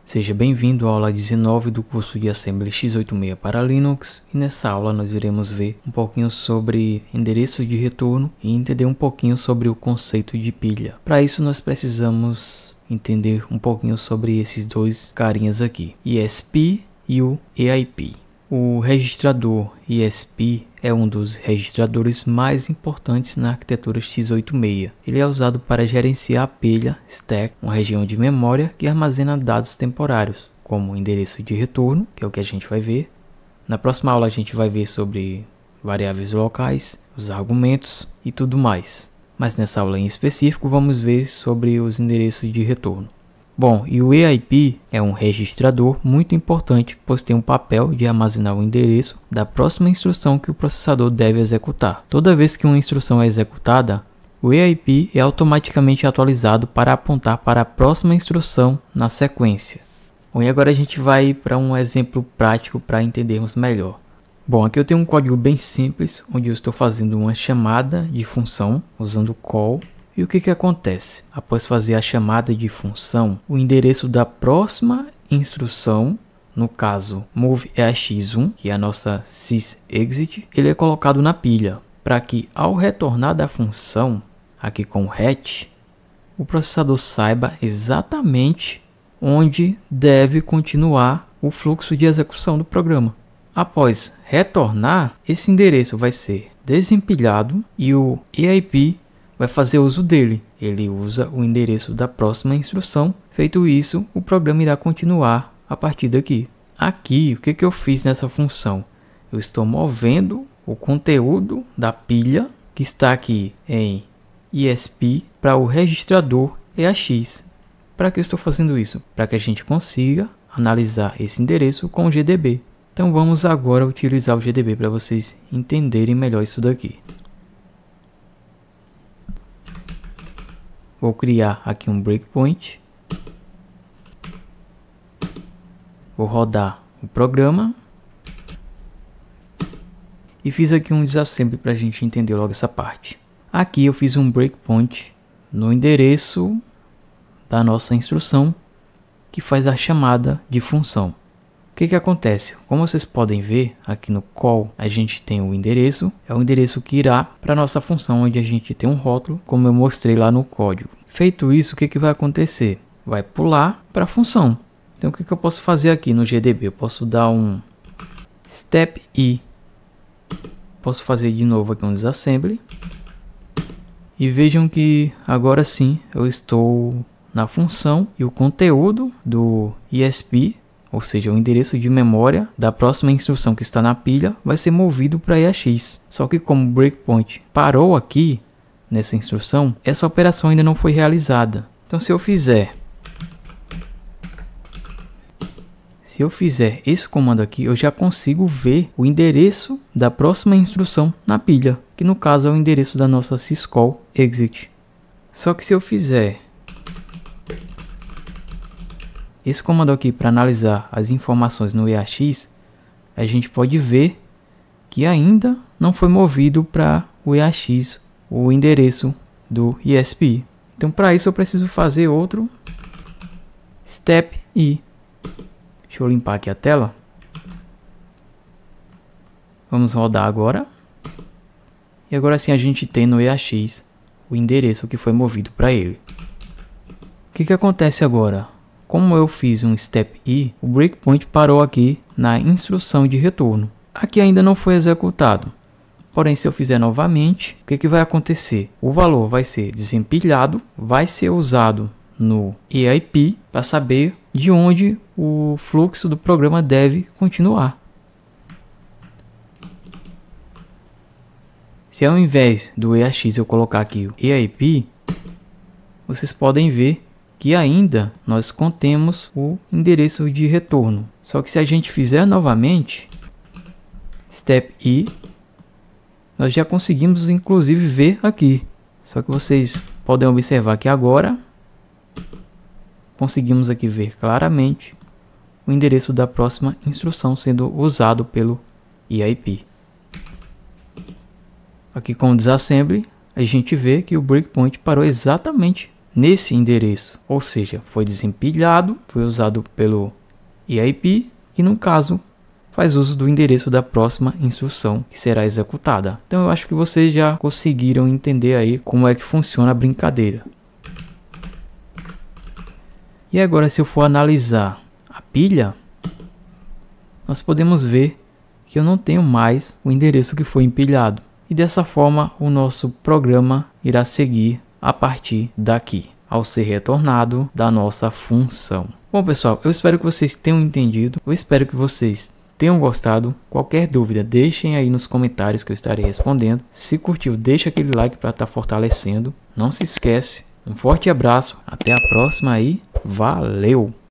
Seja bem-vindo à aula 19 do curso de Assembly x86 para Linux, e nessa aula nós iremos ver um pouquinho sobre endereço de retorno e entender um pouquinho sobre o conceito de pilha. Para isso nós precisamos entender um pouquinho sobre esses dois carinhas aqui, ESP e o EIP. O registrador ESP é um dos registradores mais importantes na arquitetura x86. Ele é usado para gerenciar a pilha stack, uma região de memória que armazena dados temporários, como o endereço de retorno, que é o que a gente vai ver. Na próxima aula a gente vai ver sobre variáveis locais, os argumentos e tudo mais. Mas nessa aula em específico vamos ver sobre os endereços de retorno. Bom, e o EIP é um registrador muito importante, pois tem um papel de armazenar o endereço da próxima instrução que o processador deve executar. Toda vez que uma instrução é executada, o EIP é automaticamente atualizado para apontar para a próxima instrução na sequência. Bom, e agora a gente vai para um exemplo prático para entendermos melhor. Bom, aqui eu tenho um código bem simples, onde eu estou fazendo uma chamada de função usando call. E o que acontece? Após fazer a chamada de função, o endereço da próxima instrução, no caso moveax1, que é a nossa sysexit, ele é colocado na pilha, para que ao retornar da função, aqui com o RET, o processador saiba exatamente onde deve continuar o fluxo de execução do programa. Após retornar, esse endereço vai ser desempilhado e o EIP vai fazer uso dele. Ele usa o endereço da próxima instrução. Feito isso, o programa irá continuar a partir daqui. Aqui, o que eu fiz nessa função? Eu estou movendo o conteúdo da pilha que está aqui em ESP para o registrador EAX. Para que eu estou fazendo isso? Para que a gente consiga analisar esse endereço com o GDB. Então vamos agora utilizar o GDB para vocês entenderem melhor isso daqui. Vou criar aqui um breakpoint. Vou rodar o programa. E fiz aqui um desassembly para a gente entender logo essa parte. Aqui eu fiz um breakpoint no endereço da nossa instrução que faz a chamada de função. O que acontece? Como vocês podem ver, aqui no call a gente tem o endereço. É o endereço que irá para a nossa função, onde a gente tem um rótulo, como eu mostrei lá no código. Feito isso, o que vai acontecer? Vai pular para a função. Então o que eu posso fazer aqui no GDB? Eu posso dar um step i. Posso fazer de novo aqui um desassembly. E vejam que agora sim eu estou na função e o conteúdo do ESP, ou seja, o endereço de memória da próxima instrução que está na pilha, vai ser movido para EAX. Só que como o breakpoint parou aqui nessa instrução, essa operação ainda não foi realizada. Então se eu fizer esse comando aqui, eu já consigo ver o endereço da próxima instrução na pilha, que no caso é o endereço da nossa syscall exit. Só que se eu fizer esse comando aqui para analisar as informações no EAX, a gente pode ver que ainda não foi movido para o EAX o endereço do ESP. Então para isso eu preciso fazer outro step i. Deixa eu limpar aqui a tela. Vamos rodar agora. E agora sim a gente tem no EAX o endereço que foi movido para ele. O que acontece agora? Como eu fiz um step i, o breakpoint parou aqui na instrução de retorno. Aqui ainda não foi executado. Porém, se eu fizer novamente, o que vai acontecer? O valor vai ser desempilhado, vai ser usado no EIP para saber de onde o fluxo do programa deve continuar. Se ao invés do EAX eu colocar aqui o EIP, vocês podem ver que ainda nós contemos o endereço de retorno. Só que se a gente fizer novamente step i, nós já conseguimos inclusive ver aqui. Só que vocês podem observar que agora conseguimos aqui ver claramente o endereço da próxima instrução sendo usado pelo EIP. Aqui com o disassembly a gente vê que o breakpoint parou exatamente nesse endereço, ou seja, foi desempilhado, foi usado pelo EIP, que no caso faz uso do endereço da próxima instrução que será executada. Então eu acho que vocês já conseguiram entender aí como é que funciona a brincadeira. E agora, se eu for analisar a pilha, nós podemos ver que eu não tenho mais o endereço que foi empilhado. E dessa forma o nosso programa irá seguir a partir daqui, ao ser retornado da nossa função. Bom pessoal, eu espero que vocês tenham entendido, eu espero que vocês tenham gostado. Qualquer dúvida deixem aí nos comentários que eu estarei respondendo. Se curtiu, deixa aquele like para estar fortalecendo. Não se esquece, um forte abraço, até a próxima aí, valeu!